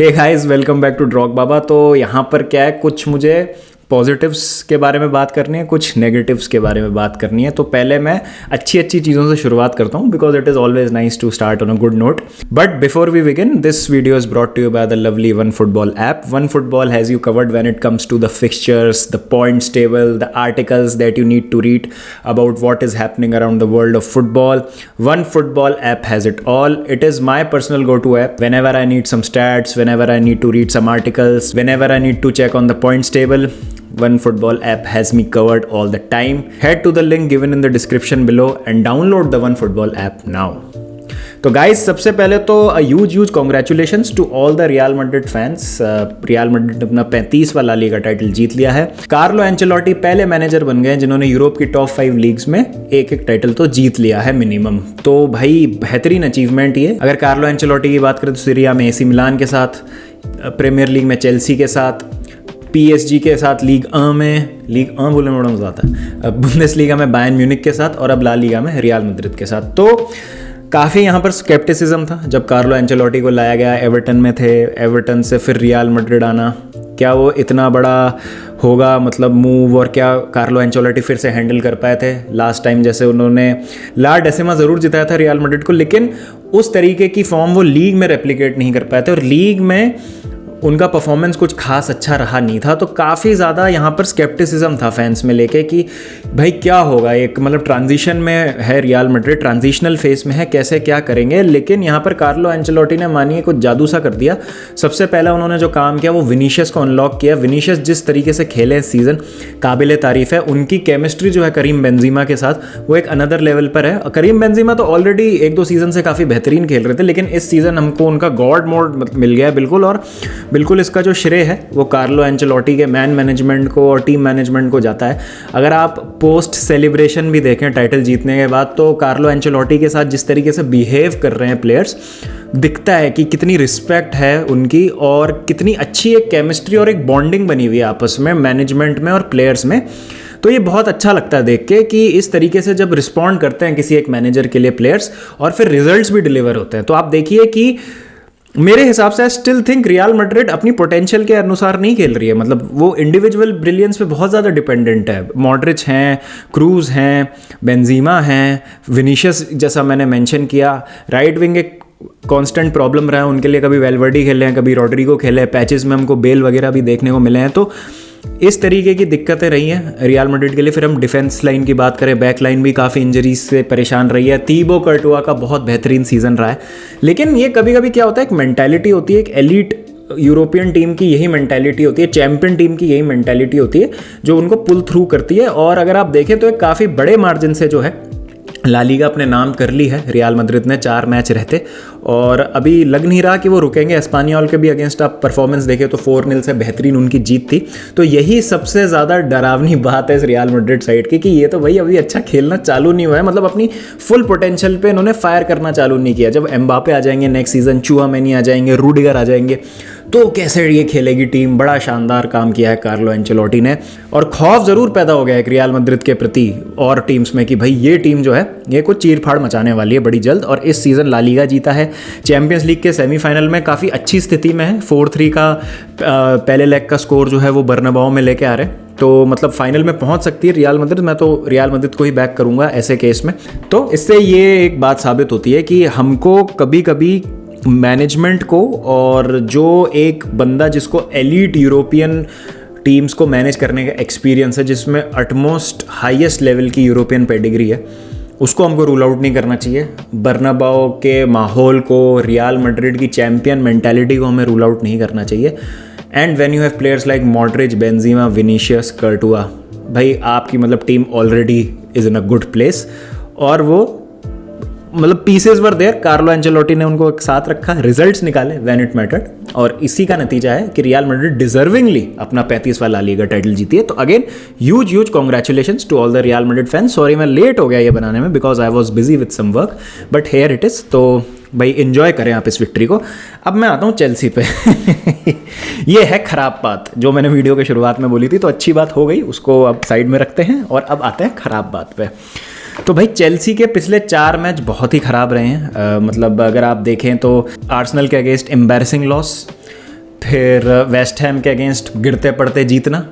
Hey guys, welcome back to ड्रॉग बाबा। तो यहाँ पर क्या है, कुछ मुझे पॉजिटिव्स के बारे में बात करनी है, कुछ नेगेटिव्स के बारे में बात करनी है। तो पहले मैं अच्छी चीज़ों से शुरुआत करता हूँ because it is always nice to start on a good note. But before we begin, this video is brought to you by the lovely one football app. One football has you covered when it comes to the fixtures, the points table, the articles that you need to read about what is happening around the world of football. One football app has it all. It is my personal go-to app whenever I need some stats, whenever I need to read some articles, whenever I need to check on the points table. One football app has me covered all the time. Head to the link given in the description below and download the One Football app now. तो guys, सबसे पहले तो huge congratulations to all the Real Madrid fans. Real Madrid ने अपना 35वां La Liga title जीत लिया है। Carlo Ancelotti पहले manager बन गए जिन्होंने यूरोप की टॉप 5 लीग्स में एक टाइटल तो जीत लिया है मिनिमम। तो भाई बेहतरीन अचीवमेंट ये। अगर कार्लो एंचेलोटी की बात करें तो सीरिया में एसी मिलान के साथ, प्रीमियर लीग में चेल्सी के साथ, PSG के साथ, लीग बोलने में बड़ा मजा आता है, बुंदेसलीगा में बायर्न म्यूनिख के साथ और अब ला लीगा में रियल मैड्रिड के साथ। तो काफ़ी यहाँ पर स्केप्टिसिज्म था जब कार्लो एंचेलोटी को लाया गया। एवर्टन में थे, एवर्टन से फिर रियल मैड्रिड आना, क्या वो इतना बड़ा होगा मतलब मूव, और क्या कार्लो एंचेलोटी फिर से हैंडल कर पाए थे लास्ट टाइम जैसे उन्होंने ला डेसिमा ज़रूर जिताया था रियल मैड्रिड को, लेकिन उस तरीके की फॉर्म वो लीग में रेप्लिकेट नहीं कर पाए थे और लीग में उनका परफॉर्मेंस कुछ खास अच्छा रहा नहीं था। तो काफ़ी ज़्यादा यहाँ पर स्केप्टिसिज्म था फैंस में लेके कि भाई क्या होगा, एक मतलब ट्रांजिशन में है रियल मैड्रिड, ट्रांजिशनल फेस में है, कैसे क्या करेंगे। लेकिन यहाँ पर कार्लो एंचेलोटी ने मानिए कुछ जादू सा कर दिया। सबसे पहला उन्होंने जो काम किया वो विनीशियस को अनलॉक किया। विनीशियस जिस तरीके से खेले इस सीज़न काबिल तारीफ़ है। उनकी केमिस्ट्री जो है करीम बेंजीमा के साथ वो एक अनदर लेवल पर है। करीम बेंजीमा तो ऑलरेडी 1-2 सीज़न से काफ़ी बेहतरीन खेल रहे थे, लेकिन इस सीज़न हमको उनका गॉड मोड मिल गया है बिल्कुल। और बिल्कुल इसका जो श्रेय है वो कार्लो एंचेलोटी के मैन मैनेजमेंट को और टीम मैनेजमेंट को जाता है। अगर आप पोस्ट सेलिब्रेशन भी देखें टाइटल जीतने के बाद, तो कार्लो एंचेलोटी के साथ जिस तरीके से बिहेव कर रहे हैं प्लेयर्स, दिखता है कि कितनी रिस्पेक्ट है उनकी और कितनी अच्छी एक केमिस्ट्री और एक बॉन्डिंग बनी हुई है आपस में, मैनेजमेंट में और प्लेयर्स में। तो ये बहुत अच्छा लगता है देख के कि इस तरीके से जब रिस्पॉन्ड करते हैं किसी एक मैनेजर के लिए प्लेयर्स और फिर रिजल्ट्स भी डिलीवर होते हैं। तो आप देखिए कि मेरे हिसाब से I still think real Madrid अपनी पोटेंशियल के अनुसार नहीं खेल रही है। मतलब वो इंडिविजुअल ब्रिलियंस पे बहुत ज़्यादा डिपेंडेंट है। मॉड्रिच हैं, क्रूज हैं, बेंजीमा हैं, विनीशियस जैसा मैंने मेंशन किया। राइट विंग एक कांस्टेंट प्रॉब्लम रहा है उनके लिए, कभी वेलवर्डी खेले हैं, कभी रॉड्रिगो खेले हैं, पैचेस में हमको बेल वगैरह भी देखने को मिले हैं। तो इस तरीके की दिक्कतें रही हैं रियल मैड्रिड के लिए। फिर हम डिफेंस लाइन की बात करें, बैक लाइन भी काफ़ी इंजरीज से परेशान रही है। तीबो कर्टुआ का बहुत बेहतरीन सीजन रहा है, लेकिन ये कभी कभी क्या होता है, एक मेंटालिटी होती है, एक एलीट यूरोपियन टीम की यही मेंटालिटी होती है, चैंपियन टीम की यही मेंटालिटी होती है जो उनको पुल थ्रू करती है। और अगर आप देखें तो एक काफ़ी बड़े मार्जिन से जो है ला लीगा अपने नाम कर ली है रियल मैड्रिड ने 4 मैच रहते, और अभी लग नहीं रहा कि वो रुकेंगे। एस्पानियोल के भी अगेंस्ट आप परफॉर्मेंस देखें तो 4-0 से बेहतरीन उनकी जीत थी। तो यही सबसे ज़्यादा डरावनी बात है इस रियल मैड्रिड साइड की कि ये तो भाई अभी अच्छा खेलना चालू नहीं हुआ है, मतलब अपनी फुल पोटेंशियल पे इन्होंने फायर करना चालू नहीं किया। जब एम्बापे आ जाएंगे नेक्स्ट सीजन, चुआमेनी आ जाएंगे, रूडिगर आ जाएंगे, तो कैसे ये खेलेगी टीम। बड़ा शानदार काम किया है कार्लो एंचेलोटी ने, और खौफ ज़रूर पैदा हो गया है रियल मैड्रिड के प्रति और टीम्स में कि भाई ये टीम जो है ये कुछ चीर-फाड़ मचाने वाली है बड़ी जल्द। और इस सीज़न ला लीगा जीता है, चैंपियंस लीग के सेमीफाइनल में काफ़ी अच्छी स्थिति में है। 4-3 का पहले लेग का स्कोर जो है वो बर्नाबाओ में लेके आ रहे हैं, तो मतलब फाइनल में पहुंच सकती है रियल मैड्रिड। मैं तो रियल मैड्रिड को ही बैक करूंगा ऐसे केस में। तो इससे ये एक बात साबित होती है कि हमको कभी कभी मैनेजमेंट को और जो एक बंदा जिसको एलीट यूरोपियन टीम्स को मैनेज करने का एक्सपीरियंस है, जिसमें अटमोस्ट हाईएस्ट लेवल की यूरोपियन पेडिग्री है, उसको हमको रूल आउट नहीं करना चाहिए। बर्नाबाओ के माहौल को, रियल मैड्रिड की चैंपियन मेंटालिटी को हमें रूल आउट नहीं करना चाहिए। And when you have players like Modric, Benzema, Vinicius, Courtois, भाई आपकी मतलब team already is in a good place, और वो मतलब pieces were there. Carlo Ancelotti ने उनको एक साथ रखा, रिजल्ट्स निकाले व्हेन इट मैटर्ड, और इसी का नतीजा है कि रियल मैड्रिड डिजर्विंगली अपना 35वां ला लीगा टाइटल जीती है। तो again huge congratulations to all the Real Madrid fans. Sorry मैं लेट हो गया ये बनाने में because I was busy with some work, but here it is. तो भाई इन्जॉय करें आप इस विक्ट्री को। अब मैं आता हूँ चेल्सी पे ये है ख़राब बात जो मैंने वीडियो के शुरुआत में बोली थी, तो अच्छी बात हो गई, उसको अब साइड में रखते हैं और अब आते हैं ख़राब बात पे। तो भाई चेल्सी के पिछले 4 मैच बहुत ही ख़राब रहे हैं। मतलब अगर आप देखें तो आर्सेनल के अगेंस्ट एम्बैरेसिंग लॉस, फिर वेस्ट हैम के अगेंस्ट गिरते पड़ते जीतना,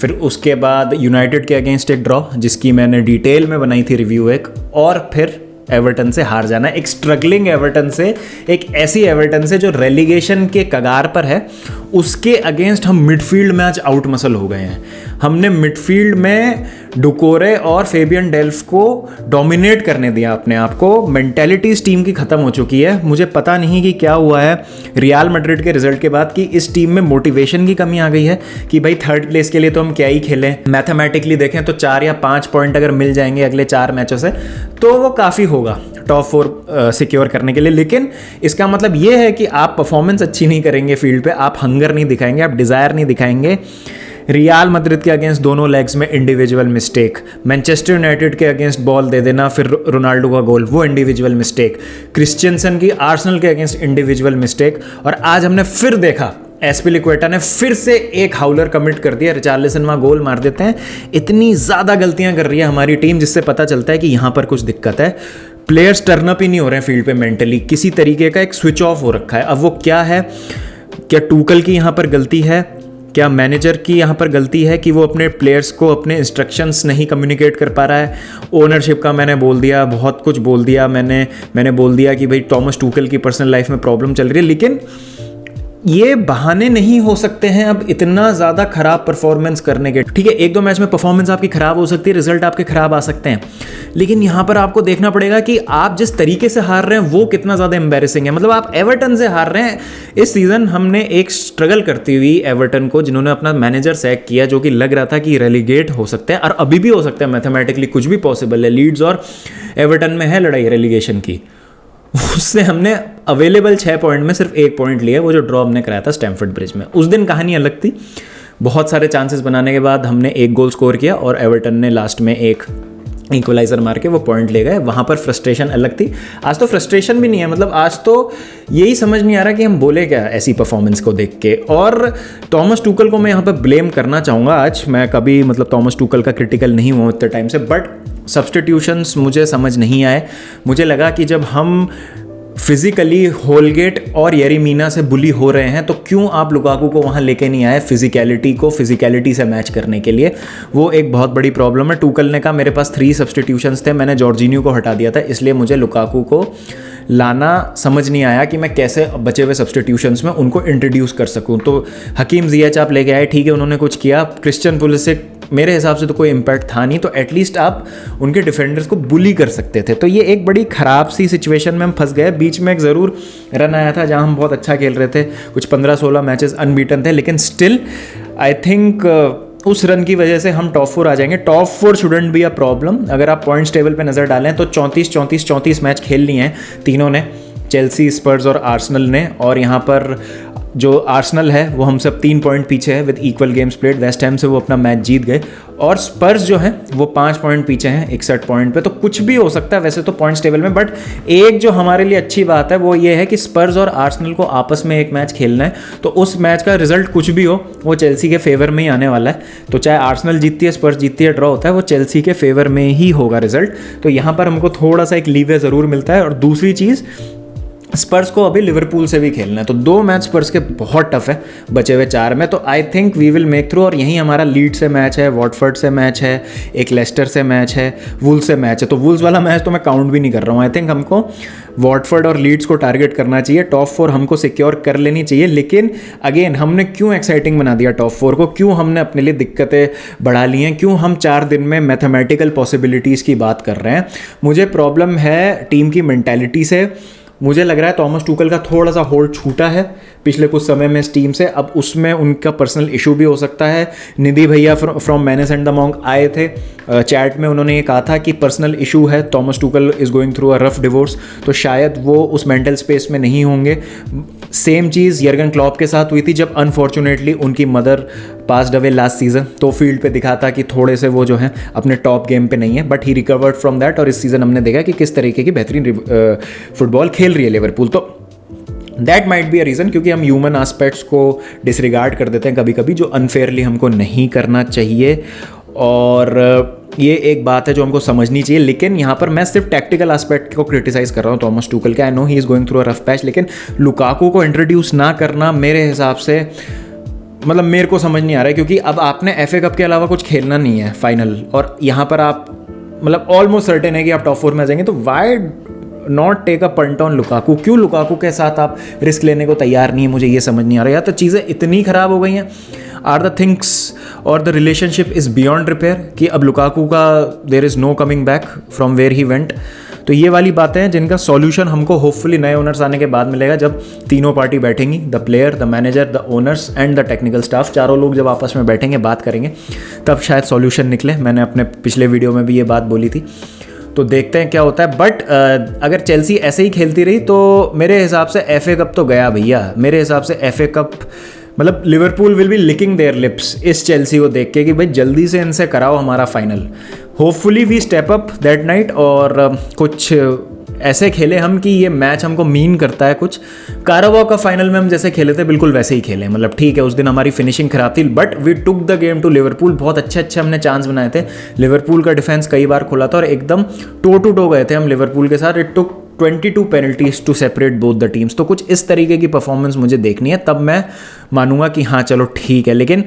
फिर उसके बाद यूनाइटेड के अगेंस्ट एक ड्रॉ जिसकी मैंने डिटेल में बनाई थी रिव्यू एक, और फिर एवर्टन से हार जाना, एक स्ट्रगलिंग एवर्टन से, एक ऐसी एवर्टन से जो रेलीगेशन के कगार पर है, उसके अगेंस्ट हम मिडफील्ड में आज आउट मसल हो गए हैं। हमने मिडफील्ड में डुकोरे और फेबियन डेल्फ को डोमिनेट करने दिया अपने आप को। मेंटेलिटी इस टीम की ख़त्म हो चुकी है। मुझे पता नहीं कि क्या हुआ है रियल मैड्रिड के रिजल्ट के बाद कि इस टीम में मोटिवेशन की कमी आ गई है कि भाई थर्ड प्लेस के लिए तो हम क्या ही खेलें। मैथमेटिकली देखें तो 4 या 5 पॉइंट अगर मिल जाएंगे अगले 4 मैचों से तो वो काफ़ी होगा टॉप 4 सिक्योर करने के लिए। लेकिन इसका मतलब ये है कि आप परफॉर्मेंस अच्छी नहीं करेंगे फील्ड पे, आप हंगर नहीं दिखाएंगे, आप डिज़ायर नहीं दिखाएंगे। रियल मैड्रिड के अगेंस्ट दोनों लेग्स में इंडिविजुअल मिस्टेक, मैनचेस्टर यूनाइटेड के अगेंस्ट बॉल दे देना फिर रोनाल्डो का गोल, वो इंडिविजुअल मिस्टेक, क्रिश्चियनसन की आर्सेनल के अगेंस्ट इंडिविजुअल मिस्टेक, और आज हमने फिर देखा एस्पिलिक्वेटा ने फिर से एक हाउलर कमिट कर दिया, रिचार्लिसन वहाँ गोल मार देते हैं। इतनी ज़्यादा गलतियाँ कर रही है हमारी टीम जिससे पता चलता है कि यहाँ पर कुछ दिक्कत है। प्लेयर्स टर्न अप ही नहीं हो रहे हैं फील्ड पे, मेंटली किसी तरीके का एक स्विच ऑफ हो रखा है। अब वो क्या है, क्या टूकल की यहाँ पर गलती है, क्या मैनेजर की यहाँ पर गलती है कि वो अपने प्लेयर्स को अपने इंस्ट्रक्शंस नहीं कम्युनिकेट कर पा रहा है। ओनरशिप का मैंने बोल दिया, बहुत कुछ बोल दिया मैंने बोल दिया कि भाई टॉमस टूकल की पर्सनल लाइफ में प्रॉब्लम चल रही है, लेकिन ये बहाने नहीं हो सकते हैं अब इतना ज़्यादा खराब परफॉर्मेंस करने के। ठीक है, 1-2 मैच में परफॉर्मेंस आपकी खराब हो सकती है, रिजल्ट आपके खराब आ सकते हैं, लेकिन यहाँ पर आपको देखना पड़ेगा कि आप जिस तरीके से हार रहे हैं वो कितना ज़्यादा एम्बैरेसिंग है। मतलब आप एवर्टन से हार रहे हैं। इस सीज़न हमने एक स्ट्रगल करती हुई एवर्टन को, जिन्होंने अपना मैनेजर सैक किया, जो कि लग रहा था कि रेलीगेट हो सकते हैं, और अभी भी हो सकते हैं, मैथमेटिकली कुछ भी पॉसिबल है। लीड्स और एवर्टन में है लड़ाई रेलीगेशन की, उससे हमने अवेलेबल 6 पॉइंट में सिर्फ 1 पॉइंट लिया, वो जो ड्रॉ हमने कराया था स्टैमफोर्ड ब्रिज में। उस दिन कहानी अलग थी, बहुत सारे चांसेस बनाने के बाद हमने 1 गोल स्कोर किया और एवर्टन ने लास्ट में एक इक्वलाइजर मार के वो पॉइंट ले गए। वहाँ पर फ्रस्ट्रेशन अलग थी। आज तो फ्रस्ट्रेशन भी नहीं है, मतलब आज तो यही समझ नहीं आ रहा कि हम बोले क्या ऐसी परफॉर्मेंस को देख के। और टॉमस टूकल को मैं यहाँ पर ब्लेम करना चाहूँगा आज। मैं कभी मतलब टॉमस टूकल का क्रिटिकल नहीं हुआ इतने टाइम से, बट सब्स्टिट्यूशंस मुझे समझ नहीं आए। मुझे लगा कि जब हम फिजिकली होलगेट और येरीमीना से बुली हो रहे हैं तो क्यों आप लुकाकू को वहाँ लेके नहीं आए फिजिकलिटी से मैच करने के लिए। वो एक बहुत बड़ी प्रॉब्लम है। टूकल ने कहा मेरे पास 3 सब्स्टिट्यूशंस थे, मैंने जॉर्जिनियो को हटा दिया था, इसलिए मुझे लुकाकू को लाना समझ नहीं आया कि मैं कैसे बचे हुए सब्स्टिट्यूशंस में उनको इंट्रोड्यूस कर सकूं। तो हकीम जियाच आप लेके आए, ठीक है, उन्होंने कुछ किया। क्रिश्चियन पुलिसिक मेरे हिसाब से तो कोई इम्पैक्ट था नहीं, तो एटलीस्ट आप उनके डिफेंडर्स को बुली कर सकते थे। तो ये एक बड़ी ख़राब सी सिचुएशन में हम फंस गए। बीच में एक ज़रूर रन आया था जहां हम बहुत अच्छा खेल रहे थे, कुछ 15-16 मैचेस अनबीटन थे, लेकिन स्टिल आई थिंक उस रन की वजह से हम टॉप 4 आ जाएंगे। Top 4 shouldn't be a problem. अगर आप पॉइंट्स टेबल पे नज़र डालें तो 34 मैच खेल लिए हैं तीनों ने, चेल्सी, स्पर्स और आर्सेनल ने। और यहाँ पर जो आर्सेनल है वो हम सब 3 पॉइंट पीछे है with equal games played. West Ham से वो अपना मैच जीत गए, और स्पर्स जो है वो 5 पॉइंट पीछे हैं 61 पॉइंट पे। तो कुछ भी हो सकता है वैसे तो पॉइंट्स टेबल में, बट एक जो हमारे लिए अच्छी बात है वो ये है कि स्पर्स और आर्सेनल को आपस में एक मैच खेलना है, तो उस मैच का रिजल्ट कुछ भी हो वो चेल्सी के फेवर में ही आने वाला है। तो चाहे आर्सेनल जीतती है, स्पर्स जीतती है, ड्रॉ होता है, वो चेल्सी के फेवर में ही होगा रिजल्ट। तो यहाँ पर हमको थोड़ा सा एक लीवे ज़रूर मिलता है। और दूसरी चीज़, स्पर्स को अभी लिवरपूल से भी खेलना है, तो 2 मैच स्पर्स के बहुत टफ है बचे हुए 4 में। तो I think we will make through. और यहीं हमारा लीड से मैच है, वॉटफोर्ड से मैच है, एक लेस्टर से मैच है, वुल्स से मैच है। तो वुल्स वाला मैच तो मैं काउंट भी नहीं कर रहा हूँ। आई थिंक हमको वॉटफोर्ड और लीड्स को टारगेट करना चाहिए, टॉप 4 हमको सिक्योर कर लेनी चाहिए। लेकिन अगेन हमने क्यों एक्साइटिंग बना दिया टॉप 4 को, क्यों हमने अपने लिए दिक्कतें बढ़ा ली हैं, क्यों हम 4 दिन में मैथमेटिकल पॉसिबिलिटीज़ की बात कर रहे हैं। मुझे प्रॉब्लम है टीम की मेंटालिटी से। मुझे लग रहा है टॉमस टूकल का थोड़ा सा होल्ड छूटा है पिछले कुछ समय में इस टीम से। अब उसमें उनका पर्सनल इशू भी हो सकता है। निधि भैया from menace and the monk आए थे, चैट में उन्होंने ये कहा था कि पर्सनल इशू है, Thomas Tuchel is going through a rough divorce, तो शायद वो उस मेंटल स्पेस में नहीं होंगे। सेम चीज़ यर्गन क्लॉप के साथ हुई थी जब अनफॉर्चुनेटली उनकी mother passed away last season, तो फील्ड पे दिखा था कि थोड़े से वो जो है अपने टॉप गेम पे नहीं है, but he recovered from that. और इस सीज़न हमने देखा कि किस तरीके की बेहतरीन फुटबॉल खेल रही है लिवरपूल। तो that might be a reason, क्योंकि हम ह्यूमन एस्पेक्ट्स को डिसरिगार्ड कर देते हैं कभी कभी, जो अनफेयरली हमको नहीं करना चाहिए। और ये एक बात है जो हमको समझनी चाहिए। लेकिन यहाँ पर मैं सिर्फ टैक्टिकल एस्पेक्ट को क्रिटिसाइज़ कर रहा हूँ थॉमस टुकल के। I know he is going through a rough patch, लेकिन लुकाकू को इंट्रोड्यूस ना करना मेरे हिसाब से मतलब मेरे को समझ नहीं आ रहा है, क्योंकि अब आपने FA कप के अलावा कुछ खेलना नहीं है फाइनल, और यहाँ पर आप मतलब ऑलमोस्ट सर्टेन है कि आप टॉप 4 में आ जाएंगे, तो why not take a punt on Lukaku? क्यों लुकाकू के साथ आप रिस्क लेने को तैयार नहीं है? मुझे ये समझ नहीं आ रहा। या तो चीज़ें इतनी ख़राब हो गई हैं, आर द थिंग्स और the relationship is beyond repair, कि अब लुकाकू का there is no coming back from where he went. तो ये वाली बातें हैं जिनका सॉल्यूशन हमको होपफुली नए ओनर्स आने के बाद मिलेगा, जब तीनों पार्टी बैठेंगी, the player, the manager, the owners and the technical staff, चारों लोग जब आपस में बैठेंगे, बात करेंगे, तब शायद सॉल्यूशन निकले। मैंने अपने पिछले वीडियो में भी ये बात बोली थी, तो देखते हैं क्या होता है। बट अगर चेल्सी ऐसे ही खेलती रही तो मेरे हिसाब से FA कप तो गया भैया। मेरे हिसाब से FA कप मतलब Liverpool will be licking their lips इस चेल्सी को देख के कि भाई जल्दी से इनसे कराओ हमारा final. Hopefully we step up that night और कुछ ऐसे खेले हम कि ये मैच हमको मीन करता है कुछ। काराबाओ का फाइनल में हम जैसे खेले थे बिल्कुल वैसे ही खेले, मतलब ठीक है उस दिन हमारी फिनिशिंग खराब थी, but we took the game to Liverpool. बहुत अच्छे हमने चांस बनाए थे, लिवरपूल का डिफेंस कई बार खुला था और एकदम टो टू टो गए थे हम लिवरपूल के साथ। It took 22 penalties to separate both the teams. तो कुछ इस तरीके की परफॉर्मेंस मुझे देखनी है, तब मैं मानूंगा कि हाँ चलो ठीक है। लेकिन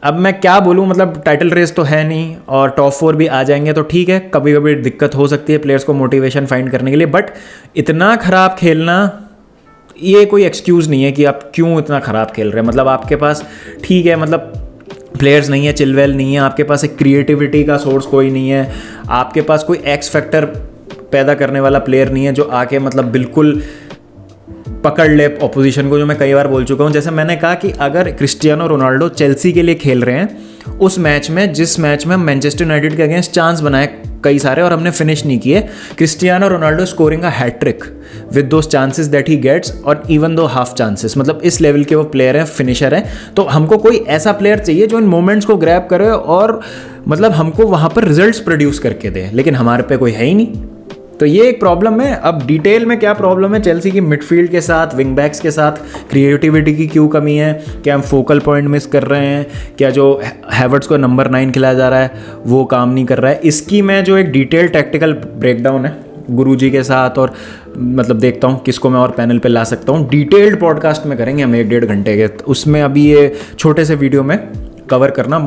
अब मैं क्या बोलूँ, मतलब टाइटल रेस तो है नहीं और टॉप 4 भी आ जाएंगे तो ठीक है, कभी कभी दिक्कत हो सकती है प्लेयर्स को मोटिवेशन फाइंड करने के लिए, बट इतना ख़राब खेलना ये कोई एक्सक्यूज़ नहीं है कि आप क्यों इतना ख़राब खेल रहे हैं। मतलब आपके पास ठीक है, मतलब प्लेयर्स नहीं है, चिलवेल नहीं है, आपके पास एक क्रिएटिविटी का सोर्स कोई नहीं है, आपके पास कोई एक्स फैक्टर पैदा करने वाला प्लेयर नहीं है जो आके मतलब बिल्कुल पकड़ ले ऑपोजिशन को, जो मैं कई बार बोल चुका हूँ। जैसे मैंने कहा कि अगर क्रिस्टियानो रोनाल्डो चेल्सी के लिए खेल रहे हैं, उस मैच में जिस मैच में हम मैनचेस्टर यूनाइटेड के अगेंस्ट चांस बनाए कई सारे और हमने फिनिश नहीं किए, Cristiano Ronaldo scoring a hat trick with those chances that he gets और इवन दो हाफ चांसेस, मतलब इस लेवल के वो प्लेयर हैं, फिनिशर हैं। तो हमको कोई ऐसा प्लेयर चाहिए जो इन मोमेंट्स को ग्रैब करे और मतलब हमको वहाँ पर रिजल्ट्स प्रोड्यूस करके दे, लेकिन हमारे पे कोई है ही नहीं। तो ये एक प्रॉब्लम है। अब डिटेल में क्या प्रॉब्लम है चेल्सी की मिडफील्ड के साथ, विंग बैक्स के साथ, क्रिएटिविटी की क्यों कमी है, क्या हम फोकल पॉइंट मिस कर रहे हैं, क्या जो हैवर्ट्स को नंबर 9 खिलाया जा रहा है वो काम नहीं कर रहा है, इसकी मैं जो एक डिटेल टैक्टिकल ब्रेकडाउन है गुरुजी के साथ, और मतलब देखता हूँ किसको मैं और पैनल पे ला सकता हूँ, डिटेल्ड पॉडकास्ट में करेंगे हम 1-1.5 घंटे के। उसमें अभी ये छोटे से वीडियो में कवर करना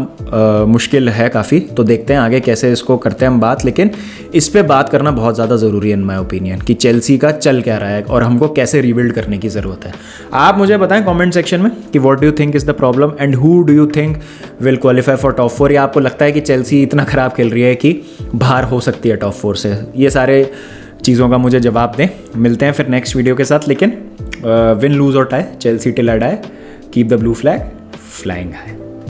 मुश्किल है काफ़ी, तो देखते हैं आगे कैसे इसको करते हैं हम बात। लेकिन इस पे बात करना बहुत ज़्यादा ज़रूरी है इन माय ओपिनियन कि चेल्सी का चल क्या रहा है और हमको कैसे रीबिल्ड करने की ज़रूरत है। आप मुझे बताएं कमेंट सेक्शन में कि what do you think is the problem and who do you think will qualify for top 4, या आपको लगता है कि चेल्सी इतना ख़राब खेल रही है कि बाहर हो सकती है टॉप 4 से। ये सारे चीज़ों का मुझे जवाब दें। मिलते हैं फिर नेक्स्ट वीडियो के साथ, लेकिन विन लूज और tie, Chelsea till I die, keep the blue flag flying high.